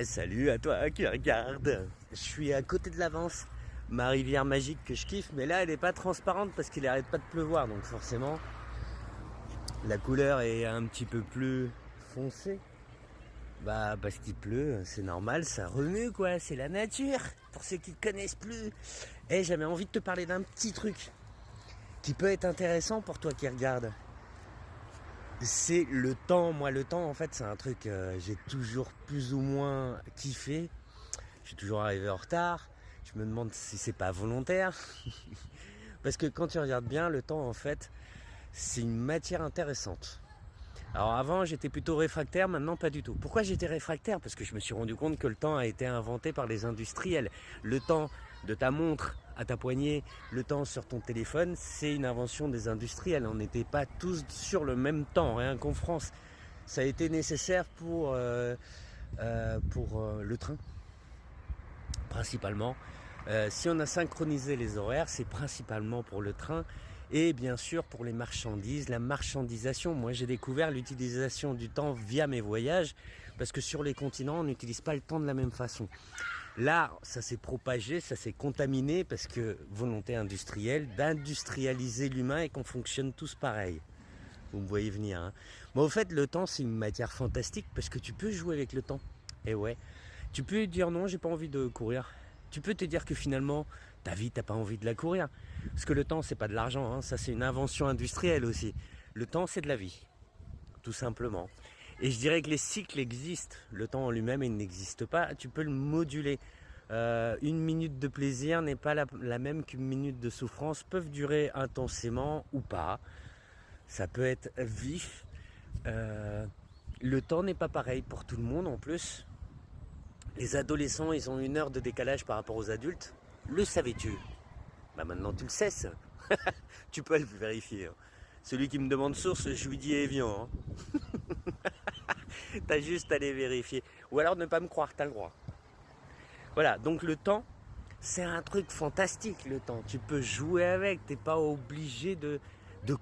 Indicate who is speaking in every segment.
Speaker 1: Salut à toi qui regarde. Je suis à côté de l'Avance, ma rivière magique que je kiffe, mais là elle est pas transparente parce qu'il arrête pas de pleuvoir, donc forcément la couleur est un petit peu plus foncée. Bah parce qu'il pleut, c'est normal, ça remue quoi, c'est la nature. Pour ceux qui ne connaissent plus. J'avais envie de te parler d'un petit truc qui peut être intéressant pour toi qui regarde. C'est le temps. Moi le temps en fait c'est un truc j'ai toujours plus ou moins kiffé. Je suis toujours arrivé en retard. Je me demande si c'est pas volontaire. Parce que quand tu regardes bien, le temps, en fait, c'est une matière intéressante. Alors avant, j'étais plutôt réfractaire, maintenant pas du tout. Pourquoi j'étais réfractaire? Parce que je me suis rendu compte que le temps a été inventé par les industriels. Le temps de ta montre à ta poignée, le temps sur ton téléphone, c'est une invention des industriels. On n'était pas tous sur le même temps, rien qu'en France. Ça a été nécessaire pour le train principalement. Si on a synchronisé les horaires, c'est principalement pour le train et bien sûr pour les marchandises, la marchandisation. Moi j'ai découvert l'utilisation du temps via mes voyages parce que sur les continents on n'utilise pas le temps de la même façon. Là ça s'est propagé, ça s'est contaminé parce que volonté industrielle d'industrialiser l'humain et qu'on fonctionne tous pareil. Vous me voyez venir. Hein. Bon, au fait, le temps, c'est une matière fantastique parce que tu peux jouer avec le temps. Et ouais. Tu peux dire non, j'ai pas envie de courir. Tu peux te dire que finalement, ta vie, t'as pas envie de la courir. Parce que le temps, c'est pas de l'argent. Hein. Ça, c'est une invention industrielle aussi. Le temps, c'est de la vie. Tout simplement. Et je dirais que les cycles existent. Le temps en lui-même, il n'existe pas. Tu peux le moduler. Une minute de plaisir n'est pas la même qu'une minute de souffrance. Peuvent durer intensément ou pas. Ça peut être vif. Le temps n'est pas pareil pour tout le monde en plus. Les adolescents, ils ont 1 heure de décalage par rapport aux adultes. Le savais-tu? Bah maintenant tu le sais ça. Tu peux le vérifier. Hein. Celui qui me demande source, je lui dis Evian. Hein. T'as juste à les vérifier. Ou alors ne pas me croire, t'as le droit. Voilà, donc le temps, c'est un truc fantastique le temps. Tu peux jouer avec, t'es pas obligé de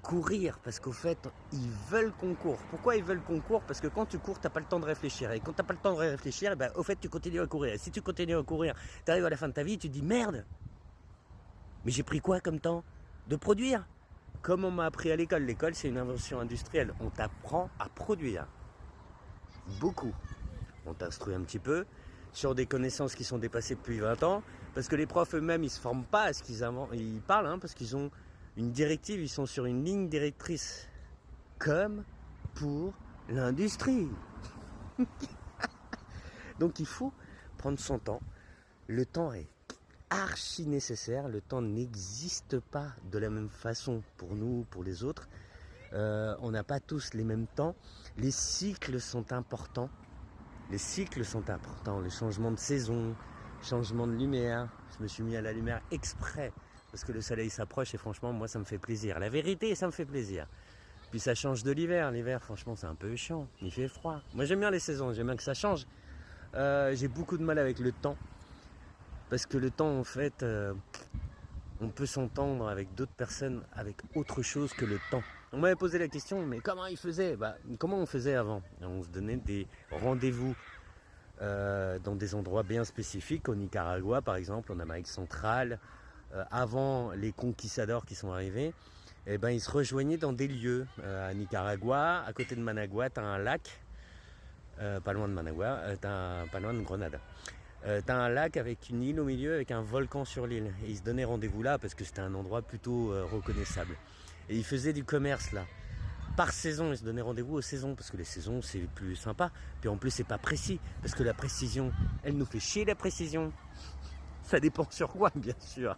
Speaker 1: courir parce qu'au fait, ils veulent qu'on court. Pourquoi ils veulent qu'on court? Parce que quand tu cours, t'as pas le temps de réfléchir. Et quand t'as pas le temps de réfléchir, au fait, tu continues à courir. Et si tu continues à courir, t'arrives à la fin de ta vie, tu te dis merde, mais j'ai pris quoi comme temps? De produire. Comme on m'a appris à l'école. L'école, c'est une invention industrielle. On t'apprend à produire. Beaucoup. On t'instruit un petit peu sur des connaissances qui sont dépassées depuis 20 ans, parce que les profs eux-mêmes, ils se forment pas à ce qu'ils inventent. Ils parlent, hein, parce qu'ils ont une directive, ils sont sur une ligne directrice, comme pour l'industrie. Donc il faut prendre son temps. Le temps est archi nécessaire. Le temps n'existe pas de la même façon pour nous, pour les autres. On n'a pas tous les mêmes temps. Les cycles sont importants. Les cycles sont importants, les changements de saison, changement de lumière. Je me suis mis à la lumière exprès parce que le soleil s'approche et franchement, moi, ça me fait plaisir. La vérité, ça me fait plaisir. Puis ça change de l'hiver. L'hiver, franchement, c'est un peu chiant. Il fait froid. Moi, j'aime bien les saisons, j'aime bien que ça change. J'ai beaucoup de mal avec le temps parce que le temps, en fait, on peut s'entendre avec d'autres personnes avec autre chose que le temps. On m'avait posé la question, mais comment ils faisaient? Comment on faisait avant? On se donnait des rendez-vous dans des endroits bien spécifiques, au Nicaragua par exemple, en Amérique centrale, avant les conquistadors qui sont arrivés, ils se rejoignaient dans des lieux. À Nicaragua, à côté de Managua, tu as un lac, pas loin de Managua, pas loin de Grenade. T'as un lac avec une île au milieu, avec un volcan sur l'île. Et ils se donnaient rendez-vous là parce que c'était un endroit plutôt reconnaissable. Et ils faisaient du commerce là. Par saison, ils se donnaient rendez-vous aux saisons, parce que les saisons, c'est plus sympa. Puis en plus, c'est pas précis, parce que la précision, elle nous fait chier la précision. Ça dépend sur quoi, bien sûr.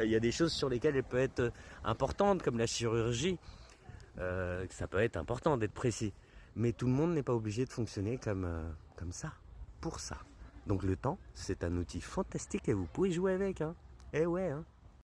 Speaker 1: Il y a des choses sur lesquelles elle peut être importante, comme la chirurgie. Ça peut être important d'être précis. Mais tout le monde n'est pas obligé de fonctionner comme ça, pour ça. Donc le temps, c'est un outil fantastique et vous pouvez jouer avec. Hein. Eh ouais, hein.